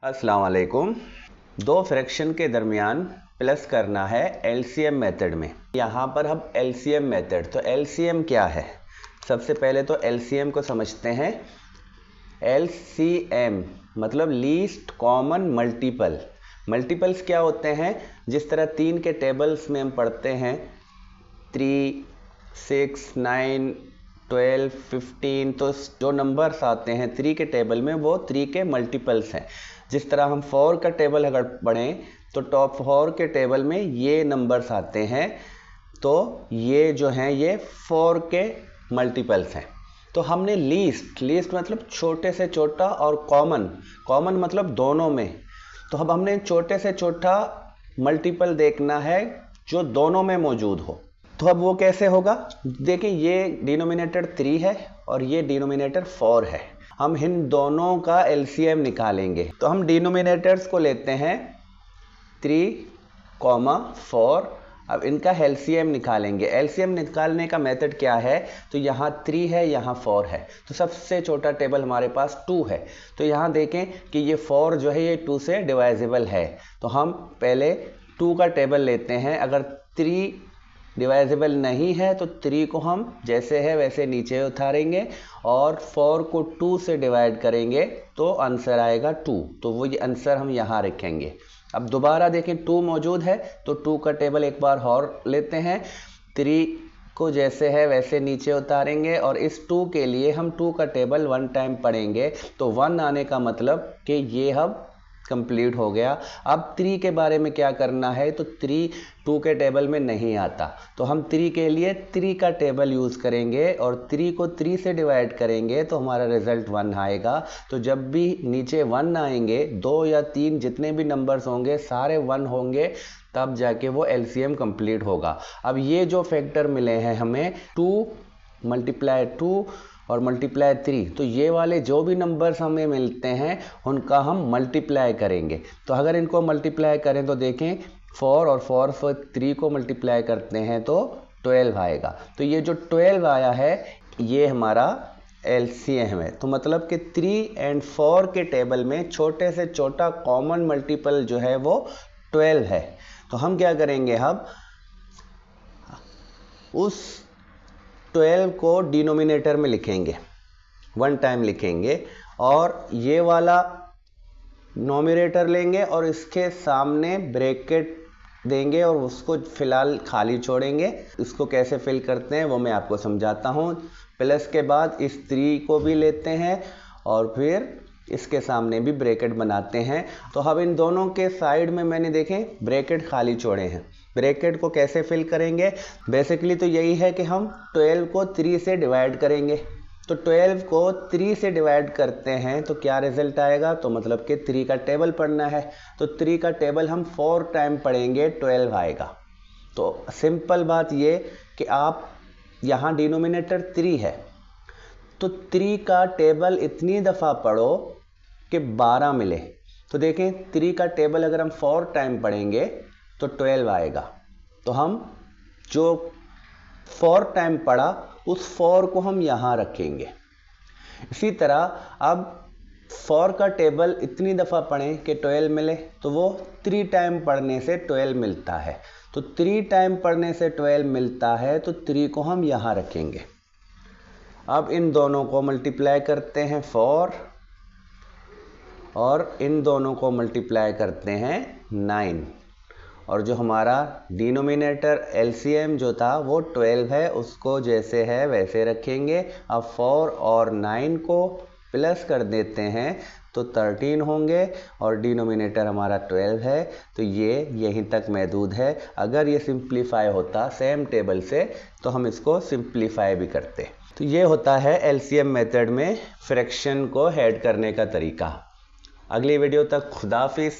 अस्सलाम वालेकुम। दो फ्रैक्शन के दरमियान प्लस करना है एलसीएम मेथड में। यहाँ पर हम एलसीएम मेथड, तो एलसीएम क्या है? सबसे पहले तो एलसीएम को समझते हैं। एलसीएम मतलब लीस्ट कॉमन मल्टीपल। मल्टीपल्स क्या होते हैं? जिस तरह 3 के टेबल्स में हम पढ़ते हैं 3, 6, 9, 12, 15, तो जो नंबर्स आते हैं 3 के टेबल में वो 3 के मल्टीपल्स हैं। जिस तरह हम 4 का टेबल अगर पढ़ें तो टॉप 4 के टेबल में ये नंबर्स आते हैं, तो ये जो हैं ये 4 के मल्टीपल्स हैं। तो हमने लीस्ट मतलब छोटे से छोटा और कॉमन मतलब दोनों में, तो अब हमने छोटे से छोटा मल्टीपल देखना है जो दोनों में मौजूद हो। तो अब वो कैसे होगा? देखिए, ये डिनोमिनेटर 3 है और ये डिनोमिनेटर 4 है। हम इन दोनों का एलसीएम निकालेंगे। तो हम डिनोमिनेटर्स को लेते हैं 3, 4। अब इनका एलसीएम निकालेंगे। एलसीएम निकालने का मेथड क्या है? तो यहाँ 3 है, यहाँ 4 है, तो सबसे छोटा टेबल हमारे पास 2 है। तो यहाँ देखें कि ये 4 जो है ये 2 से डिवाइजेबल है। तो हम पहले 2 का टेबल लेते हैं। अगर 3 डिवाइजेबल नहीं है तो 3 को हम जैसे है वैसे नीचे उतारेंगे और 4 को 2 से डिवाइड करेंगे तो आंसर आएगा 2। तो वो ये आंसर हम यहाँ रखेंगे। अब दोबारा देखें 2 मौजूद है तो 2 का टेबल एक बार और लेते हैं। 3 को जैसे है वैसे नीचे उतारेंगे और इस 2 के लिए हम 2 का टेबल 1 टाइम पढ़ेंगे। तो 1 आने का मतलब कि ये अब कंप्लीट हो गया। अब 3 के बारे में क्या करना है? तो 3 2 के टेबल में नहीं आता, तो हम 3 के लिए 3 का टेबल यूज़ करेंगे और 3 को 3 से डिवाइड करेंगे तो हमारा रिजल्ट 1 आएगा। तो जब भी नीचे 1 आएंगे, 2 या 3 जितने भी नंबर्स होंगे सारे 1 होंगे, तब जाके वो एलसीएम कंप्लीट होगा। अब ये जो फैक्टर मिले हैं हमें 2 × 2 और × 3, तो ये वाले जो भी नंबर्स हमें मिलते हैं उनका हम मल्टीप्लाई करेंगे। तो अगर इनको मल्टीप्लाई करें तो देखें 4 और 4 से 3 को मल्टीप्लाई करते हैं तो 12 आएगा। तो ये जो 12 आया है ये हमारा एलसीएम है। तो मतलब कि 3 और 4 के टेबल में छोटे से छोटा कॉमन मल्टीपल जो है वो 12 है। तो हम क्या करेंगे, अब उस 12 को डिनोमिनेटर में लिखेंगे, 1 टाइम लिखेंगे और ये वाला नोमिनेटर लेंगे और इसके सामने ब्रैकेट देंगे और उसको फिलहाल खाली छोड़ेंगे। इसको कैसे फिल करते हैं वो मैं आपको समझाता हूँ। प्लस के बाद इस 3 को भी लेते हैं और फिर इसके सामने भी ब्रैकेट बनाते हैं। तो अब इन दोनों के साइड में मैंने देखें ब्रैकेट खाली छोड़े हैं। ब्रैकेट को कैसे फिल करेंगे? बेसिकली तो यही है कि हम 12 को 3 से डिवाइड करेंगे। तो 12 को 3 से डिवाइड करते हैं तो क्या रिजल्ट आएगा? तो मतलब कि 3 का टेबल पढ़ना है, तो 3 का टेबल हम 4 टाइम पढ़ेंगे, 12 आएगा। तो सिंपल बात ये कि आप यहाँ डिनोमिनेटर 3 है तो 3 का टेबल इतनी दफ़ा पढ़ो कि 12 मिले। तो देखें 3 का टेबल अगर हम 4 टाइम पढ़ेंगे तो 12 आएगा। तो हम जो 4 टाइम पढ़ा उस 4 को हम यहाँ रखेंगे। इसी तरह अब 4 का टेबल इतनी दफ़ा पढ़ें कि 12 मिले, तो वो 3 टाइम पढ़ने से 12 मिलता है। तो 3 टाइम पढ़ने से 12 मिलता है तो 3 को हम यहाँ रखेंगे। अब इन दोनों को मल्टीप्लाई करते हैं 4 और इन दोनों को मल्टीप्लाई करते हैं 9 और जो हमारा डिनोमिनेटर एलसीएम जो था वो 12 है, उसको जैसे है वैसे रखेंगे। अब 4 और 9 को प्लस कर देते हैं तो 13 होंगे और डिनोमिनेटर हमारा 12 है, तो ये यहीं तक महदूद है। अगर ये सिंप्लीफाई होता सेम टेबल से तो हम इसको सिंप्लीफाई भी करते। तो ये होता है एलसीएम मेथड में फ्रैक्शन को ऐड करने का तरीका। अगली वीडियो तक खुदाफिज।